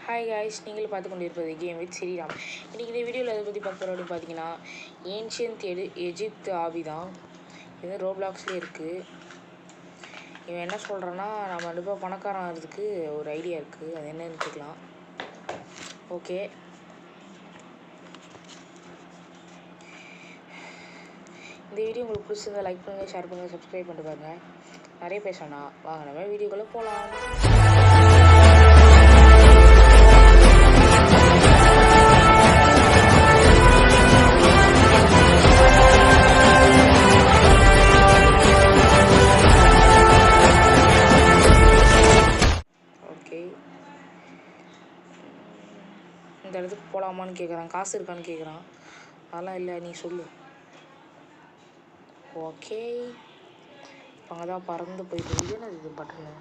Hi guys, நீங்கள் பார்த்து கொண்டு இருப்பது கேம் வித் ஸ்ரீராம். இன்றைக்கி இந்த வீடியோவில் அதை பற்றி பார்க்குறோம் அப்படின்னு பார்த்தீங்கன்னா, ஏன்ஷியன்ட் எஜிப்து ஆவி தான். இது ரோப்ளாக்ஸ்லேயே இருக்குது. இவன் என்ன சொல்கிறான்னா, நம்ம 2 ரூபா பணக்காரன் ஆகிறதுக்கு ஒரு ஐடியா இருக்குது. அது என்னன்னு கேட்கலாம். ஓகே, இந்த வீடியோ உங்களுக்கு பிடிச்சிருந்தா லைக் பண்ணுங்கள், ஷேர் பண்ணுங்கள், சப்ஸ்கிரைப் பண்ணிட்டு பாருங்கள். நிறைய பேசணும்னா வாங்க நம்ம வீடியோக்குள்ளே போகலாம். இந்த இடத்துக்கு போகலாமான்னு கேட்குறான். காசு இருக்கான்னு கேட்குறான். அதெல்லாம் இல்லை, நீ சொல்லு. ஓகே, அங்கே தான் பறந்து போயிட்டு இது இது பட்டனு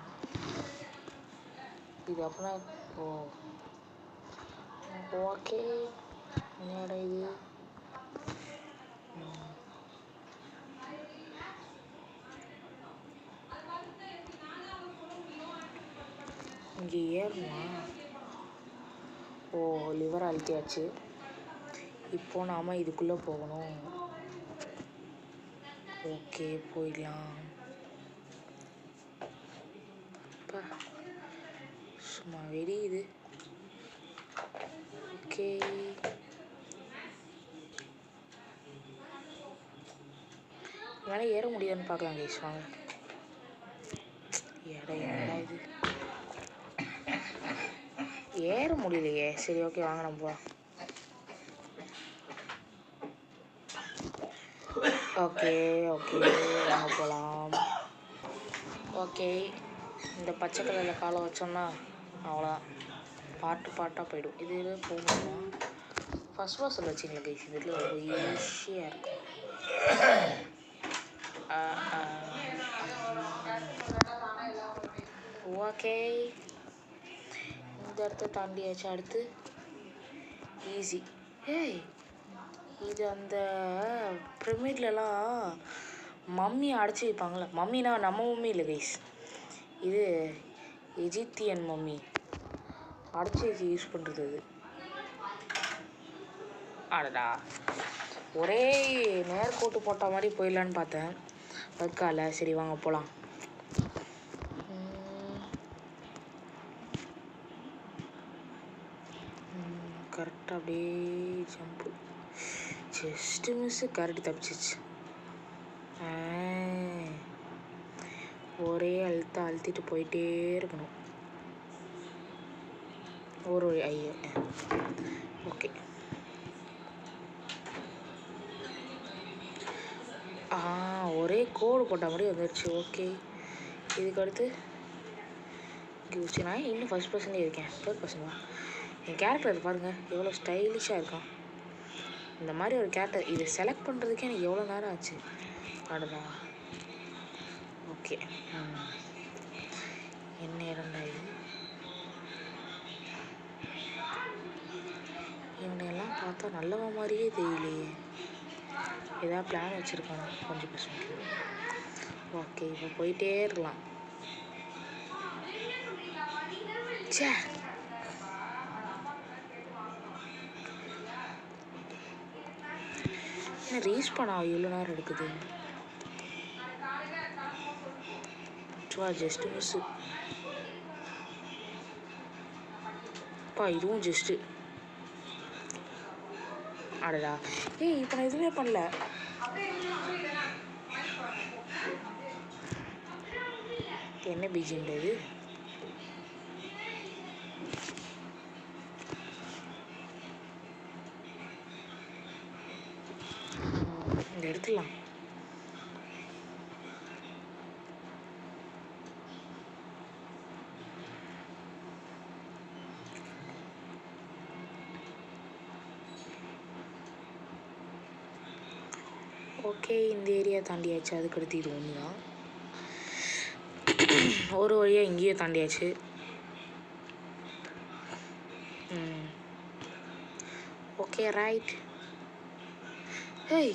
இது அப்படின்னா. ஓகே, என்னடா இது? இங்கே ஏறுமா? ஓ, லிவர் அழுத்தியாச்சு. இப்போ நாம் இதுக்குள்ளே போகணும். ஓகே, போயிடலாம். சும்மா வெடி இது. ஓகே, மேலே ஏற முடியாதுன்னு பார்க்கலாம் கைஸ். வாங்க. என்னடா இது? ஏற முடியலையே. சரி, ஓகே, வாங்க நம்ம போகலாம். ஓகே ஓகே, வாங்க போகலாம். ஓகே, இந்த பச்சை கலரில் காலை வச்சோம்னா அவ்வளோதான், பாட்டாக போயிடும். இது போகணுமா? ஃபஸ்ட் வாசல் வச்சிங்களா கைஸ்? இதில் ரொம்ப ஈஸியாக இருக்கும். ஓகே, இந்த இடத்த தாண்டியாச்சு. அடுத்து ஈஸி. ஏய், இது அந்த பிரமிட்லலாம் மம்மியை அடைச்சி வைப்பாங்களே. மம்மினா நம்ம மம்மி இல்லை கைஸ், இது எஜிப்தியன் மம்மி அடைச்சி வச்சு யூஸ் பண்ணுறது. அது அடடா, ஒரே நேர்கோட்டு போட்ட மாதிரி போயிடலான்னு பார்த்தேன், அதுக்கால. சரி வாங்க போகலாம். கரெக்டாக அப்படியே ஜம்ப்பு, ஜஸ்ட்டு மிஸ்ஸு, கரெக்டு தப்பிச்சிச்சு. ஒரே அழுத்திட்டு போயிட்டே இருக்கணும். ஒரு ஐயோ, ஓகே. ஒரே கோடு போட்ட மாதிரி வந்துடுச்சு. ஓகே, இதுக்கு அடுத்து நான் இன்னும் ஃபஸ்ட் பர்சன்டே இருக்கேன். தேர்ட் பர்சன் தான். என் கேரக்டர் பாருங்கள் எவ்வளோ ஸ்டைலிஷாக இருக்கான். இந்த மாதிரி ஒரு கேரக்டர் இதை செலக்ட் பண்ணுறதுக்கே எனக்கு எவ்வளோ நேரம் ஆச்சு. அடடா. ஓகே, என்ன இடம்டா இது? இவனையெல்லாம் பார்த்தா நல்லவன் மாதிரியே தெரியலையே. ஏதாவது பிளான் வச்சுருக்கானா? கொஞ்சம் பர்சன்ட். ஓகே, இப்போ போயிட்டே இருக்கலாம். சே, என்ன ரீச் பண்ண எவ்வளோ நேரம் எடுக்குது? Just miss. இதுவும் ஜஸ்ட்டு. அடடா. ஏய், இப்போ நான் எதுவுமே பண்ணல. என்ன பீஜின்றது? இந்த எடுத்துடலாம். ஓகே, இந்த ஏரியா தாண்டியாச்சு. அதுக்கடுத்து இது ஒன்று தான். ஒரு வழியாக இங்கேயே தாண்டியாச்சு. Okay, right. ஏய்,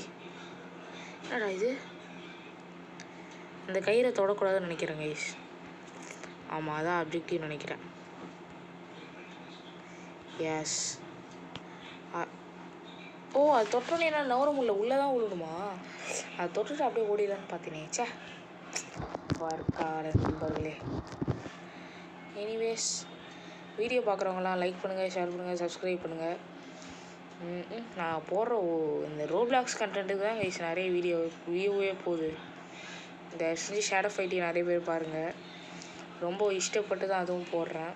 என்னடா இது? இந்த கயிறை தொடக்கூடாதுன்னு நினைக்கிறேன் கைஸ். ஆமாம், அதான் அப்ஜெக்டிவ் நினைக்கிறேன். எஸ். ஓ, அது தொட்டோன்னே என்ன நவர முடியல, உள்ளே தான் விழுணுமா? அது தொட்டுட்டு அப்படியே ஓடிடலான்னு பார்த்தேனே. சே, வர்க்கார நண்பர்களே. எனிவேஸ், வீடியோ பார்க்குறவங்களாம் லைக் பண்ணுங்கள், ஷேர் பண்ணுங்கள், சப்ஸ்கிரைப் பண்ணுங்கள். நான் போடுற இந்த ரோப்ளாக்ஸ் கண்டென்ட்டுக்கு தான் கைஸ் நிறைய வியூவே போகுது. இந்த செஞ்சு ஷேடோ ஃபைட்டிங் நிறைய பேர் பாருங்கள். ரொம்ப இஷ்டப்பட்டு தான் அதுவும் போடுறேன்.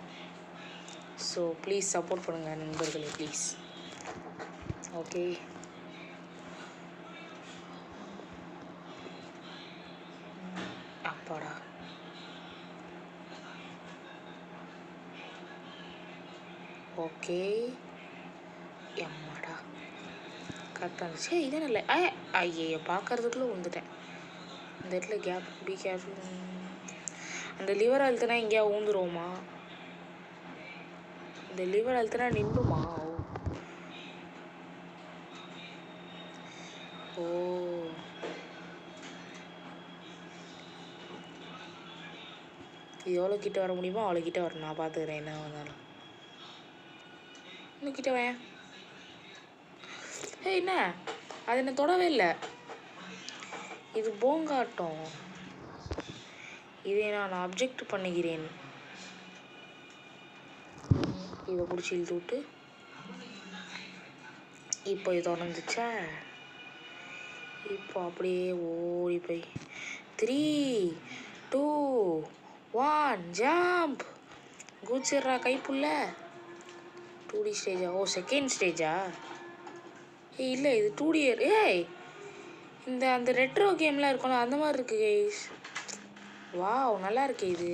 ஸோ ப்ளீஸ் சப்போர்ட் பண்ணுங்கள் நண்பர்களே, ப்ளீஸ். ஓகே, அப்பாடா. ஓகே, எம்மாடா கரெக்டாக இருந்துச்சு. இதே இல்லை. ஐயோ, பார்க்கறதுக்குள்ளே வந்துட்டேன். இந்த இடத்துல கேப், பி கேர்ஃபுல். அந்த லிவர் அழுத்தினா எங்கேயா ஊந்துருவோமா? இந்த லிவர் அழுத்தினா நின்றுமா? ஓ, இது எவ்வளோ கிட்ட வர முடியுமோ அவ்வளோ கிட்ட வரும். நான் பார்த்துக்கிறேன் என்ன வந்தாலும். இன்னும் கிட்ட வேன். என்ன அது என்ன தொடவே இல்லை. இது போங்காட்டம். இதை நான் அப்ஜெக்ட் பண்ணுகிறேன். இதை பிடிச்சி இழுத்து விட்டு இப்போ இது தொடர்ந்துச்சா? இப்போ அப்படியே ஓடி போய் 3, 2, 1 ஜம்ப். குதிச்சிட்றா கைப்புள்ள. 2D ஸ்டேஜா? ஓ, செகண்ட் ஸ்டேஜா? இல்லை, இது 2D. அந்த ரெட்ரோ கேம்லாம் இருக்கும்ல, அந்த மாதிரி இருக்கு கைஸ். வாவ், நல்லா இருக்கு இது.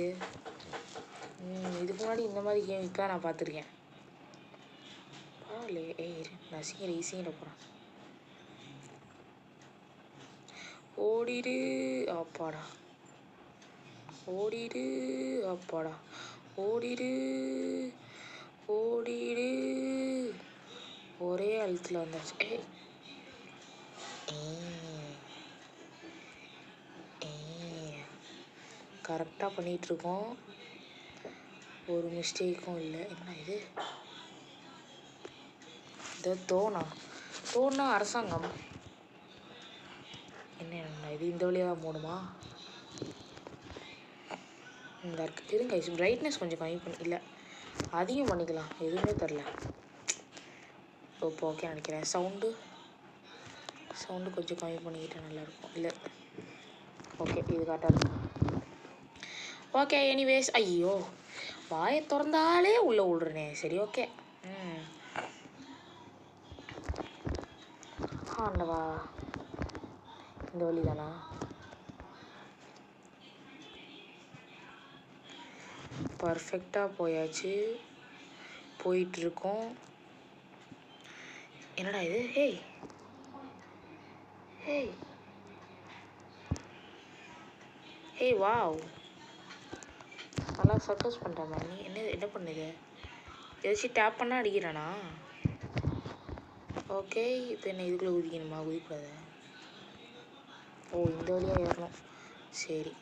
இதுக்கு முன்னாடி இந்த மாதிரி கேம் இப்போ நான் பார்த்துருக்கேன். பரவாயில்ல. நான் சீக்கிரம் போகிறேன். ஓடிடு அப்பாடா, ஓடிடு அப்பாடா, ஓடிடு ஓடிடு. ஒரே அழுத்தில் வந்தாச்சு. கரெக்டாக பண்ணிகிட்ருக்கோம், ஒரு மிஸ்டேக்கும் இல்லை. என்ன இது? இது தோணா அரசாங்கம். என்ன இது? இந்த வழியாக தான் போகணுமா? இந்த இருக்கு. இருங்க, பிரைட்னஸ் கொஞ்சம் கம்மி பண்ணி, இல்லை அதிகம் பண்ணிக்கலாம், எதுவுமே தெரில. இப்போ ஓகே நினைக்கிறேன். சவுண்டு கொஞ்சம் கம்மி பண்ணிக்கிட்டால் நல்லாயிருக்கும். இல்லை, ஓகே, இது கரெக்டாக இருக்கும். Okay, anyways. ஐயோ, வாயை திறந்தாலே உள்ளே விட்றனே. சரி, ஓகே. ஆண்டவா, இந்த வழி தானா? பர்ஃபெக்டாக போயாச்சு, போயிட்டுருக்கோம். என்னடா இது? ஹேய் வாவ், நல்லா சர்க்கஸ் பண்ணுறேன். நீ என்ன பண்ணுது? ஏதாச்சும் டேப் பண்ணால் அடிக்கிறானா? ஓகே, இப்போ என்ன இதுக்குள்ளே குதிக்கணுமா? குதிக்கூடாது. ஓ, இந்த வழியாக ஏறணும். சரி,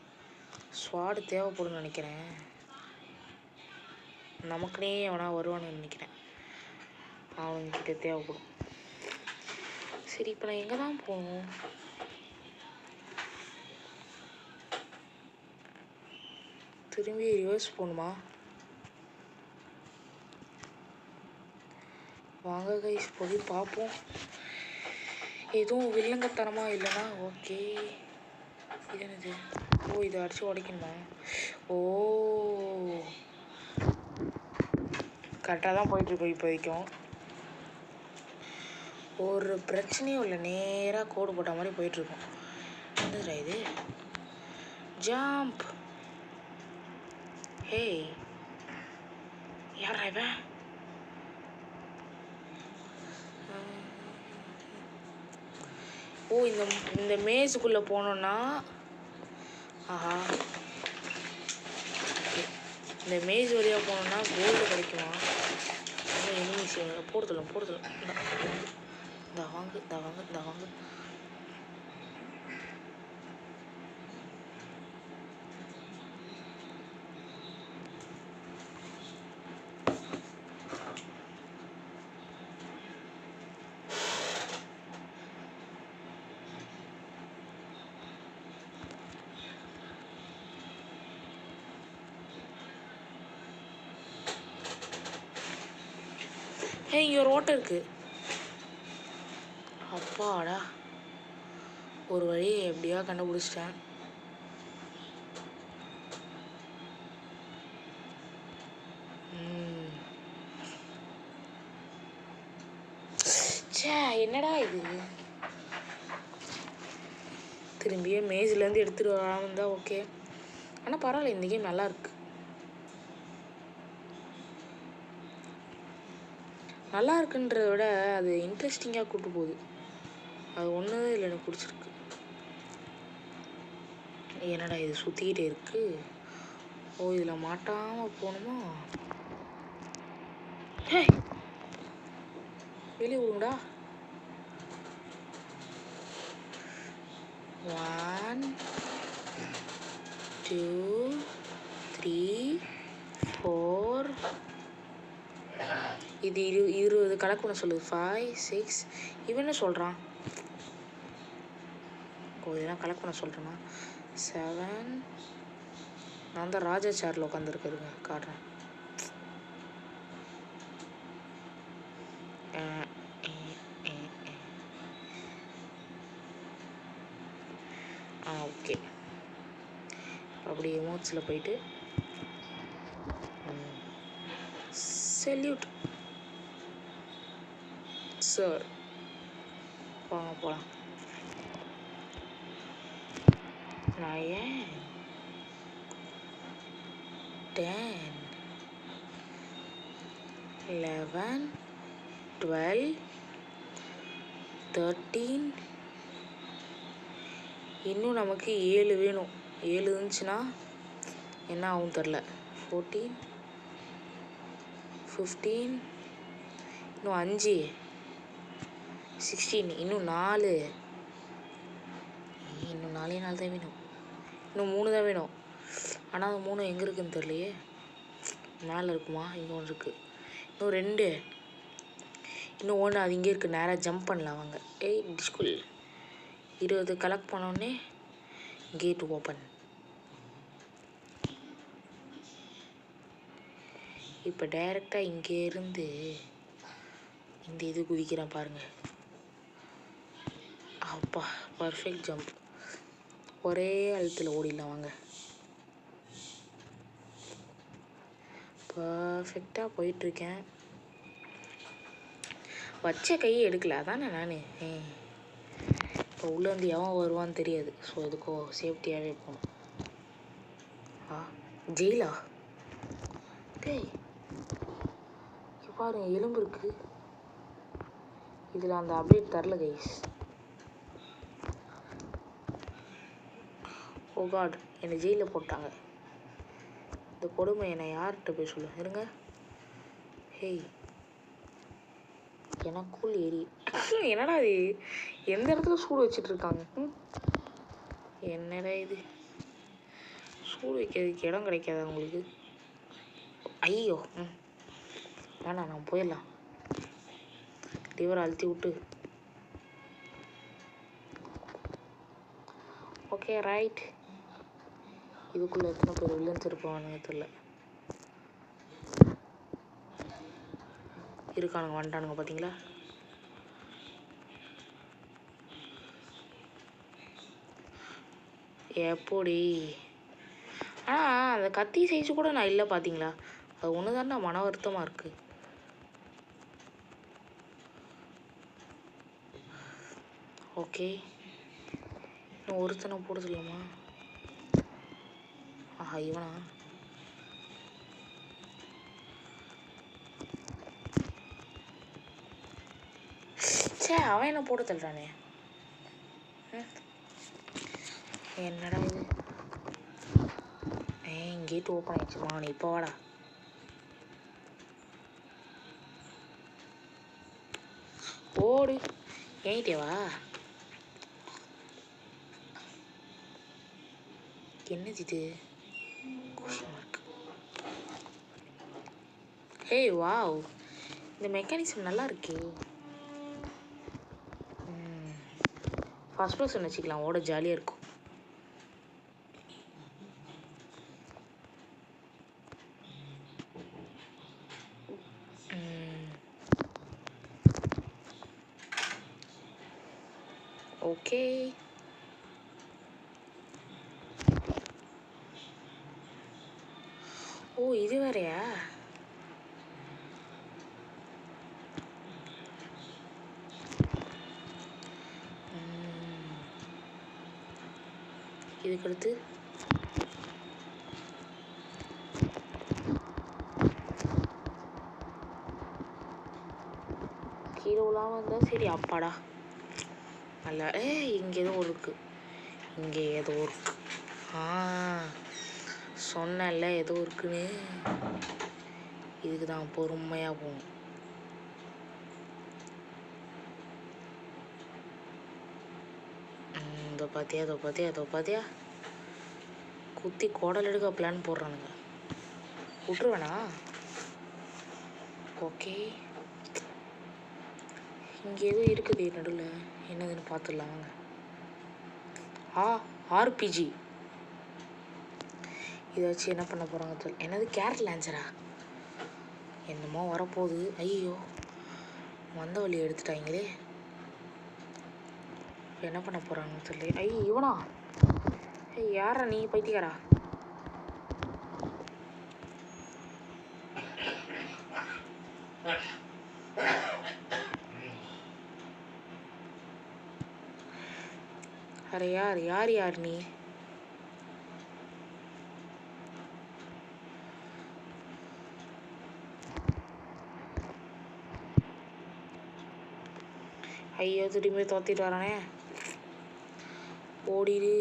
ஸ்வாடு தேவைப்படும்னு நினைக்கிறேன். நமக்குனே எவனா வருவானுன்னு நினைக்கிறேன். அவன்கிட்ட தேவைப்படும். சரி, இப்போ நான் எங்கே தான் போகணும்? திரும்பி ரிவர்ஸ் போகணுமா? வாங்க கைஸ், போய் பார்ப்போம். எதுவும் வில்லங்கத்தனமாக இல்லைனா ஓகே. இது என்னது? ஓ, இதை அடித்து உடைக்கணுமா? ஓ, கரெக்டாக தான் போயிட்டுருக்கோம் இப்போதைக்கும். ஒரு பிரச்சனையும் இல்லை, நேராக கோடு போட்ட மாதிரி போயிட்டுருக்கோம். என்னதுடா இது? ஜம்ப். யாரா இவன்? ஓ, இந்த மேஸுக்குள்ளே போனோன்னா, ஆஹா, இந்த மேஸ் வழியாக போனோன்னா கோல்டு கிடைக்குமா? எனிமீஸ் போடுதலும். இந்த வாங்க. இங்கே ஒரு ஓட்டை இருக்குது. அப்பாடா, ஒரு வழியை எப்படியா கண்டுபிடிச்சிட்டேன். சே, என்னடா இது? திரும்பியே மேஜ்லேருந்து எடுத்துகிட்டு வராமல் இருந்தால் ஓகே. ஆனால் பரவாயில்ல, இந்த கேம் நல்லாயிருக்கு. நல்லா இருக்குன்றத விட அது இன்ட்ரெஸ்டிங்காக கூட்டு போகுது. அது ஒன்று இல்லை, எனக்கு பிடிச்சிருக்கு. என்னடா இது சுற்றிக்கிட்டே இருக்கு? ஓ, இதில் மாட்டாமல் போகணுமா? ஹே, வெளியே விடுங்கடா. 1 2 3 4. இது 20 கணக்கு பண்ண சொல்லுது. 5 6. இவன் என்ன சொல்கிறான்? ஓ, இதெல்லாம் கலெக்ட் பண்ண சொல்கிறேன்னா 7. நான் தான் ராஜா சேரில் உட்காந்துருக்குதுங்க, காட்டுறேன். ஓகே, அப்படி எமோட்ஸில் போயிட்டு செல்யூட் சார், வாங்க போகலாம். 9 10 11 12 13. இன்னும் நமக்கு 7 வேணும். 7 இருந்துச்சுன்னா என்ன ஆகும் தெரில. 14 15. இன்னும் 5 16. இன்னும் 4. இன்னும் 4 தான் வேணும். இன்னும் 3 தான் வேணும். ஆனால் அந்த 3 எங்கே இருக்குதுன்னு தெரியலையே. மேலே இருக்குமா? இங்கே ஒன்று இருக்குது. இன்னும் 2. இன்னும் 1 அது இங்கே இருக்குது. நேராக ஜம்ப் பண்ணலாம் வாங்க. ஸ்கூல் 20 கலெக்ட் பண்ணோடனே கேட் ஓப்பன். இப்போ டைரெக்டாக இங்கேருந்து இந்த இது குதிக்கிறேன் பாருங்கள். அப்பா, பர்ஃபெக்ட் ஜம்ப். ஒரே அழுத்தில் ஓடிடலாம் வாங்க. பர்ஃபெக்டாக போயிட்டுருக்கேன். வச்ச கையை எடுக்கல, அதானே நான். இப்போ உள்ளே வந்து எவன் வருவான்னு தெரியாது. ஸோ இதுக்கோ சேஃப்டியாகவே போகணும். ஜெயிலா? டேய், பாருங்க, எலும்பு இருக்குது. இதில் அந்த அப்டேட் தரல கைஸ். ஓ காட், என்னை ஜெயிலில் போட்டாங்க. இந்த கொடுமை என்னை யார்கிட்ட போய் சொல்ல? இருங்க. ஹேய், எனக்குள் ஏறி என்னடா இது? எந்த இடத்துல சூடு வச்சிட்ருக்காங்க? என்னடா இது? சூடு வைக்கிறதுக்கு இடம் கிடைக்காது அவங்களுக்கு. ஐயோ, வேணாம், நான் போயிடலாம். லிவரை அழுத்தி விட்டு. Okay, right. இதுக்குள்ளே எத்தனை பேர் வில்லன்ஸ் இருப்பானுங்க தெரியல. இருக்கானுங்க, வந்துட்டானுங்க பார்த்தீங்களா? எப்படி? ஆனால் அந்த கத்தி சைஸு கூட நான் இல்லை பார்த்தீங்களா? அது ஒன்று தான் நான் மன வருத்தமாக இருக்குது. ஓகே, இன்னும் ஒருத்தனை போட சொல்லலாமா? ஆஹா, இவனா? சே, அவன் என்ன போட தள்ளுறானே. என்னடா இது? கேட் ஓப்பன் ஆயிடுச்சு. வாங்க, நீ இப்போ வாடா. ஓடு, ஏங்கிட்டே வா. என்னது இது? ஹே வாவ், இந்த மெக்கானிசம் நல்லா இருக்கே. ஃபர்ஸ்ட் பர்சன் வச்சுக்கலாம், ஓட ஜாலியாக இருக்கும். ஓகே. ஓ இது வேறையா? இதுக்கடுத்து கீழே விழாம இருந்தால் சரி. அப்பாடா நல்லா. இங்கே ஏதோ இருக்கு, இங்கே ஏதோ இருக்கு. சொன்னல ஏதோ இருக்குன்னு. இதுக்கு தான் பொறுமையாக போகணும். இதோ பார்த்தியா, இதோ பார்த்தியா, இதோ பார்த்தியா, குத்தி குடல் எடுக்க பிளான் போடுறானுங்க. விட்டுருவேண்ணா. ஓகே, இங்கே ஏதோ இருக்குது நடுவில். என்னதுன்னு பார்த்துடலாம் வாங்க. ஆர்பிஜி. இதை வச்சு என்ன பண்ண போகிறாங்க? என்னது கேரட் லான்ச்சரா? என்னமோ வரப்போகுது. ஐயோ வந்த வழியை எடுத்துட்டாங்களே. இப்போ என்ன பண்ண போகிறாங்கன்னு தெரியல. இவனா? யாரா நீ பைத்தியக்காரா? அரே யார் யார் யார் நீ? ஐயோ திரும்பி தோத்திட்டு வரானே. ஓடிடு.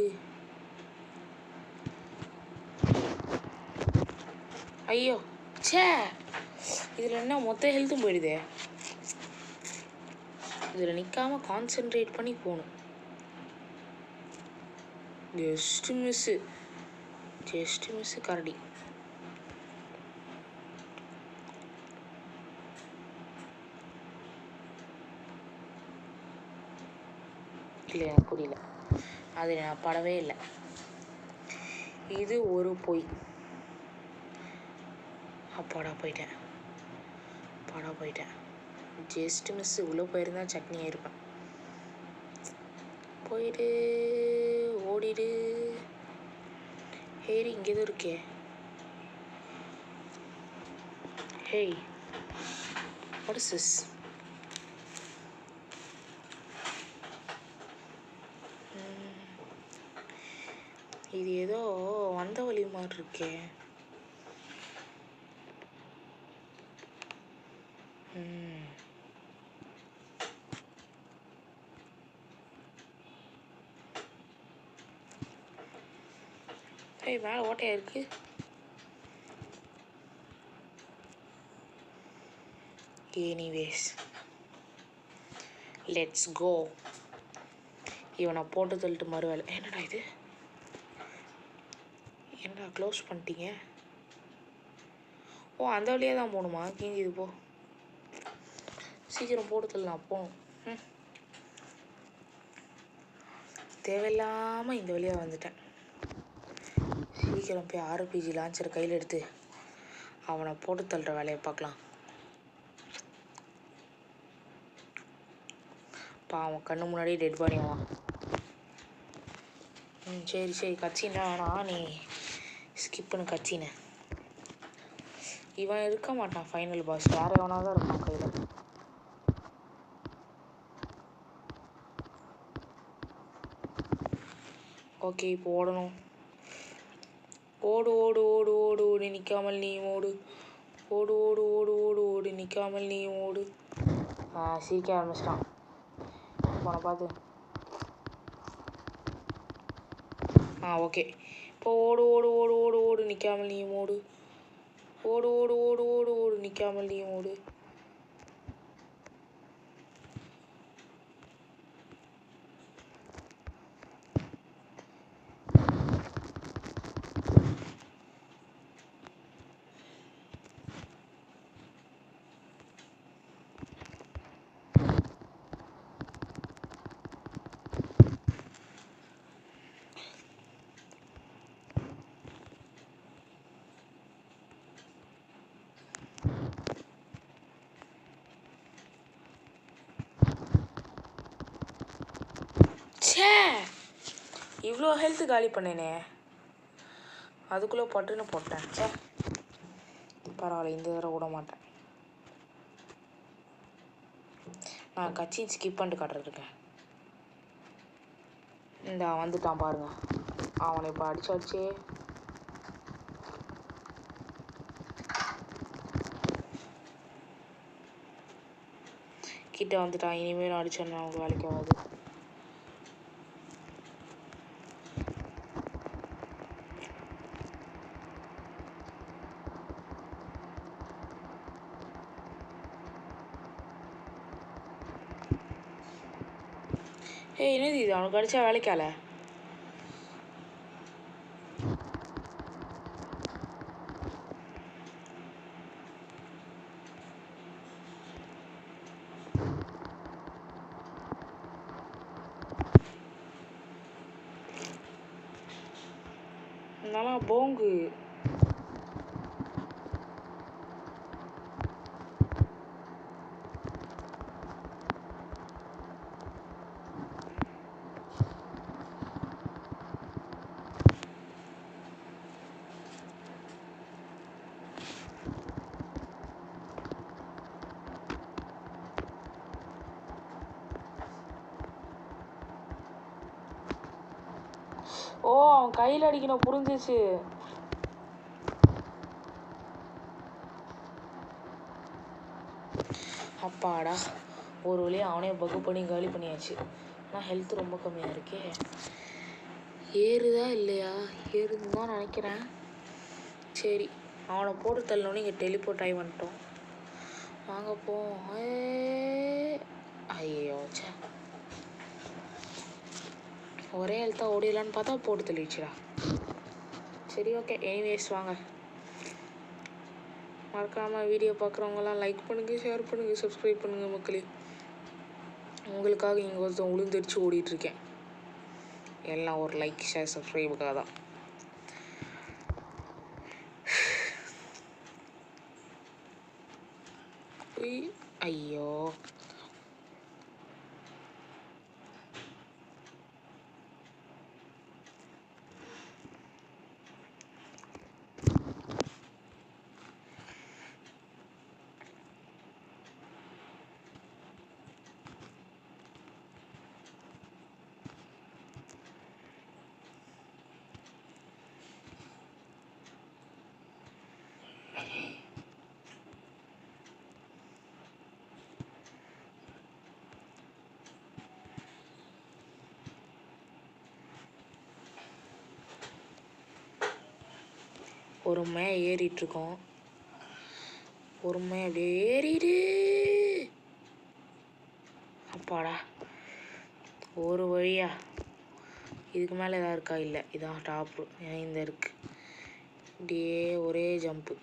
ஐயோ சே, இதில் என்ன மொத்த ஹெல்த்தும் போயிடுதே. இதில் நிற்காம கான்சென்ட்ரேட் பண்ணி போகணும். ஜஸ்ட் மிஸ்ஸு கரடி. இல்லை எனக்கு புரியல, அது நான் படவே இல்லை. இது ஒரு பொய். அப்பாடா போயிட்டேன். Just miss. உள்ளே போயிருந்தா சட்னி ஆயிருப்பேன். போயிடு, ஓடிடு. ஹேரி இங்கே தான் இருக்கே. Hey what is this? இது ஏதோ வந்த வழி மாதிரி இருக்கே. மேலே ஓட்டையா இருக்கு. Anyways let's go. இவனை போட்டு தள்ளிட்டு மறுவேலை. என்னடா இது? என்னடா க்ளோஸ் பண்ணிட்டீங்க? ஓ அந்த வழியாக தான் போகணுமா? கிஞ்சிது போ. சீக்கிரம் போட்டு தள்ளலாம் போகணும். தேவையில்லாமல் இந்த வழியாக வந்துட்டேன். சீக்கிரம் போய் ஆர்பிஜி லான்ச்சர் கையில் எடுத்து அவனை போட்டு தள்ளுற வேலையை பார்க்கலாம். அவன் கண்ணு முன்னாடியே டெட் பாடிவான். சரி கட்சின்னா வேணாம், நீ ஸ்கிப் பண்ணு கட்சின்னு. இவன் இருக்க மாட்டான் ஃபைனல் பாஸ், வேற எவனாக தான் இருப்பான் கையில். ஓகே இப்போ ஓடணும். ஓடு ஓடு ஓடு ஓடு ஓடு நிற்காமல் நீ ஓடு. ஓடு ஓடு ஓடு ஓடு ஓடு நிற்காமல் நீ ஓடு. சிரிக்க ஆரம்பிச்சிட்டான் போன பார்த்து. ஓகே இப்போ ஓடு ஓடு ஓடு ஓடு ஓடு நிற்காமல் நீ ஓடு. ஓடு ஓடு ஓடு ஓடு ஓடு நிற்காமல் நீ ஓடு. இவ்வளோ ஹெல்த்து காலி பண்ணேனே, அதுக்குள்ளே பட்டுன்னு போட்டேன். சே, பரவாயில்ல, இந்த தடவை விட மாட்டேன். நான் கட்சி ஸ்கிப் பண்ணிட்டு காட்டுறதுக்கேன். இந்த வந்துட்டான் பாருங்க, அவனை இப்போ அடிச்சு கிட்ட வந்துட்டான். இனிமேல் அடிச்சோன்னா அவனுக்கு வேலைக்கு ஆகாது. என்னது இது, அவனுக்கு அடித்தா வேலைக்கால? இருந்தாலும் போங்கு ஓ, அவன் கையில் அடிக்கணும், புரிஞ்சிச்சு. அப்பாடா, ஒரு வழியாக அவனே பகு பண்ணி காலி பண்ணியாச்சு. ஆனால் ஹெல்த் ரொம்ப கம்மியாக இருக்கே. ஏறுதா இல்லையா? ஏறுதுன்னு தான் நினைக்கிறேன். சரி, அவனை போட்டு தள்ளனோன்னு இங்கே டெலிபோர்ட் ஆகி வந்துட்டோம். வாங்க போ. ஐயோ, சே, ஒரே ஹெல்த்தாக ஓடிடலான்னு பார்த்தா போட்டு தள்ளிடுச்சுடா. சரி, ஓகே, எனிவேஸ் வாங்க. மறக்காமல் வீடியோ பார்க்குறவங்களாம் லைக் பண்ணுங்கள், ஷேர் பண்ணுங்கள், சப்ஸ்கிரைப் பண்ணுங்கள் மக்களே. உங்களுக்காக இங்கே ஒருத்தன் உளுந்தரிச்சு ஓடிட்டுருக்கேன். எல்லாம் ஒரு லைக், ஷேர், சப்ஸ்கிரைபுக்காக தான். ஐயோ, பொறுமையாக ஏறிட்டுருக்கோம். பொறுமையாக அப்படியே ஏறிடு. அப்பாடா, ஒரு வழியா. இதுக்கு மேலே எதாவது இருக்கா? இல்லை, இதான் டாப்பு. இந்த இருக்கு, இப்படியே ஒரே ஜம்ப்பு.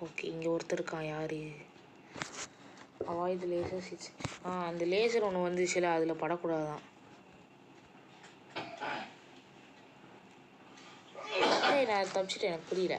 ஓகே, இங்கே ஒருத்தர் இருக்கான். யார்? Avoid laser six. அந்த லேசர் ஒன்று வந்துச்சுல, அதில் படக்கூடாதான். நான் தப்பிச்சிட்டேன், எனக்கு புரியல.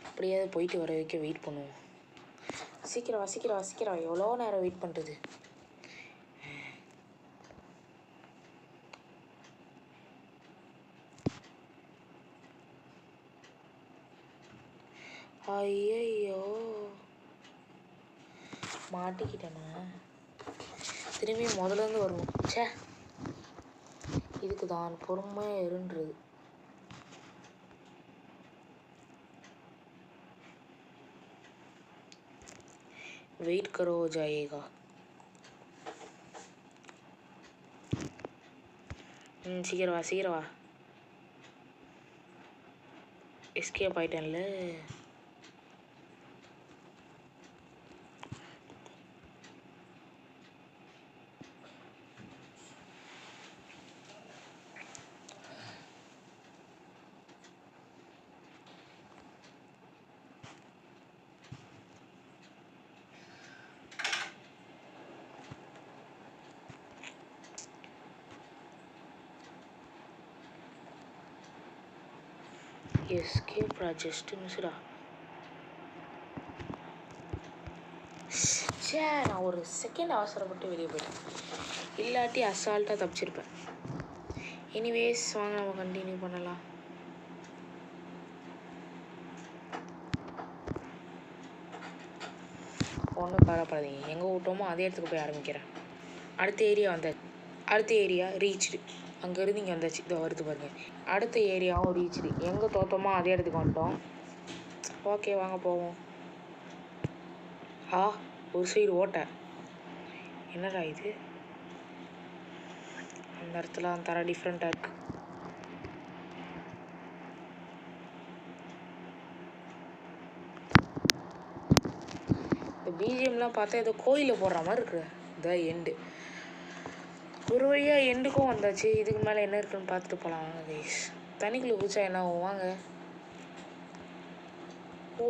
அப்படியே போயிட்டு வர வைக்க வெயிட் பண்ணுவோம். சீக்கிரம் வா, சீக்கிரம் வா, சீக்கிரம். எவ்வளோ நேரம் வெயிட் பண்ணுறது? ஐயோ, மாட்டிக்கிட்டேனா? திரும்பி முதலேருந்து வரணும். சே, இதுக்கு தான் பொறுமையாக இருன்றது. वेट करो, हो जाएगा. சீக்கிரம் வா, சீக்கிரம் வா. எஸ்கேப் ஆயிட்டேன்ல. எஸ்கேப்ரா ஜஸ்ட் மிஸ்டா. சே, நான் ஒரு செகண்ட் அவசரப்பட்டு வெளியே போயிட்டேன், இல்லாட்டி அசால்ட்டாக தப்பிச்சிருப்பேன். எனிவேஸ் வாங்க நம்ம கண்டினியூ பண்ணலாம். ஒன்றும் கவலைப்படாதீங்க, எங்கே விட்டோமோ அதே இடத்துக்கு போய் ஆரம்பிக்கிறேன். அடுத்த ஏரியா ரீச்டு. அங்கேருந்து இங்கே வந்தாச்சு, இதோ வருது பாருங்க. அடுத்த ஏரியாவும் ரீச்டு. எங்கே தோற்றமோ அதே இடத்துக்கு வந்துட்டோம். ஓகே வாங்க போவோம். ஒரு சைடு ஓட்டை. என்னடா இது, அந்த இடத்துல அந்த தர டிஃப்ரெண்ட்டாக இருக்கு. இந்த பிஜிஎம்லாம் பார்த்தா ஏதோ கோயிலில் போடுற மாதிரி இருக்கு. The end. ஒரு வழியாக எண்டுக்கும் வந்தாச்சு. இதுக்கு மேலே என்ன இருக்குன்னு பார்த்துட்டு போகலாம் வாங்க கைஸ். தண்ணிக்குள்ளே குதிச்சா என்ன ஆகும் வாங்க.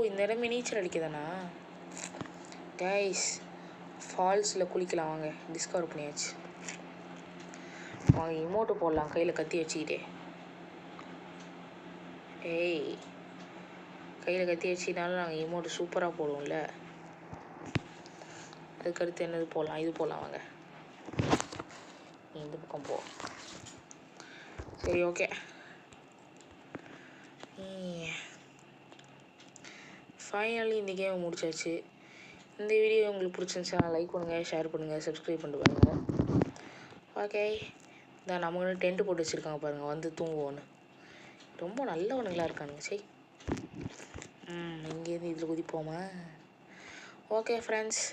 இந்த இடமே நீச்சல் அடிக்குதாண்ணா கைஸ். ஃபால்ஸில் குளிக்கலாம் வாங்க. டிஸ்கவர் பண்ணியாச்சு வாங்க. இமோட்டு போடலாம் கையில் கத்தி வச்சுக்கிட்டே. கையில் கத்தி வச்சுக்கினாலும் நாங்கள் இமோட்டு சூப்பராக போடுவோம்ல. அதுக்கடுத்து என்னது போடலாம், இது போடலாம் வாங்க. இந்த பக்கம் போ. சரி ஓகே. ஃபைனலி இந்த கேமை முடிச்சாச்சு. இந்த வீடியோ உங்களுக்கு பிடிச்சிருந்துச்சுன்னா லைக் பண்ணுங்கள், ஷேர் பண்ணுங்கள், சப்ஸ்கிரைப் பண்ணிட்டு பாருங்கள். ஓகே, இந்த நமக்கு டென்ட்டு போட்டு வச்சுருக்காங்க பாருங்கள், வந்து தூங்குவோன்னு. ரொம்ப நல்லவனுங்களாக இருக்கானுங்க. சரி, இங்கேருந்து இதில் குதிப்போமா? ஓகே ஃப்ரெண்ட்ஸ்,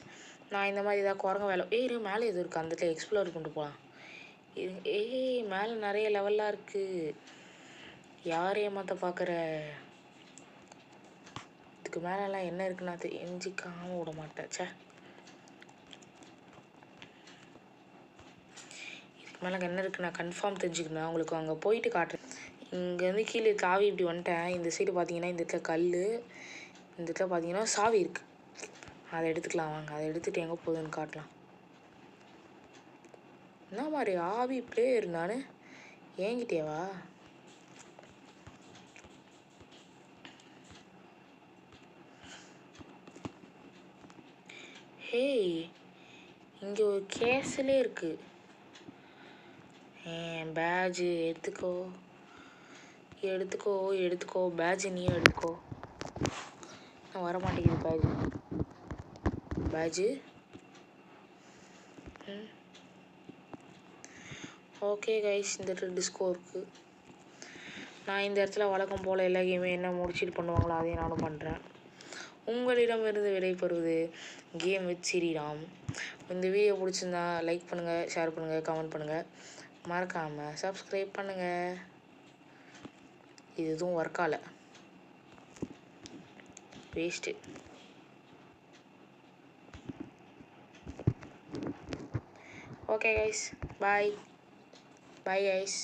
நான் இந்த மாதிரி ஏதாவது குரங்க வேலை மேலே எதுவும் இருக்குது, அந்த இடத்துல எக்ஸ்ப்ளோர் பண்ணிட்டு போகலாம். மேலே நிறைய லெவல்லாம் இருக்குது. யாரையும் ஏமாற்ற பார்க்குற. இதுக்கு மேலெல்லாம் என்ன இருக்குன்னு நான் தெரிஞ்சிக்காமல் விட மாட்டேன். சே, இதுக்கு மேலே என்ன இருக்குது நான் கன்ஃபார்ம் தெரிஞ்சுக்கணும். உங்களுக்கு அங்கே போயிட்டு காட்டுறேன். இங்கேருந்து கீழே தாவி இப்படி வந்துட்டேன். இந்த சைடு பார்த்தீங்கன்னா இந்த இடத்துல கல், இந்த இடத்துல பார்த்தீங்கன்னா சாவி இருக்குது. அதை எடுத்துக்கலாம் வாங்க. அதை எடுத்துகிட்டு எங்கே போகுதுன்னு காட்டலாம். என்ன மாதிரி ஆவி பிளேயர் நான் ஏங்கிட்டேவா? இங்கே ஒரு கேஸ்லே இருக்குது. பேட்ஜு எடுத்துக்கோ எடுத்துக்கோ எடுத்துக்கோ. பேட்ஜு நீயும் எடுத்துக்கோ. நான் வரமாட்டேங்குது பேட்ஜு. ஓகே கைஸ், இந்த டிஸ்கோ இருக்குது. நான் இந்த இடத்துல வழக்கம் போல் எல்லா கேமே என்ன முடிச்சுட்டு பண்ணுவாங்களோ அதையும் நானும் பண்ணுறேன். உங்களிடமிருந்து விடைபெறுவது கேம் வித் ஸ்ரீராம். இந்த வீடியோ பிடிச்சிருந்தா லைக் பண்ணுங்கள், ஷேர் பண்ணுங்கள், கமெண்ட் பண்ணுங்கள், மறக்காமல் சப்ஸ்கிரைப் பண்ணுங்கள். இது எதுவும் ஒர்க் ஆகலை, வேஸ்ட்டு. ஓகே கைஸ், பாய் பாய் கைஸ்.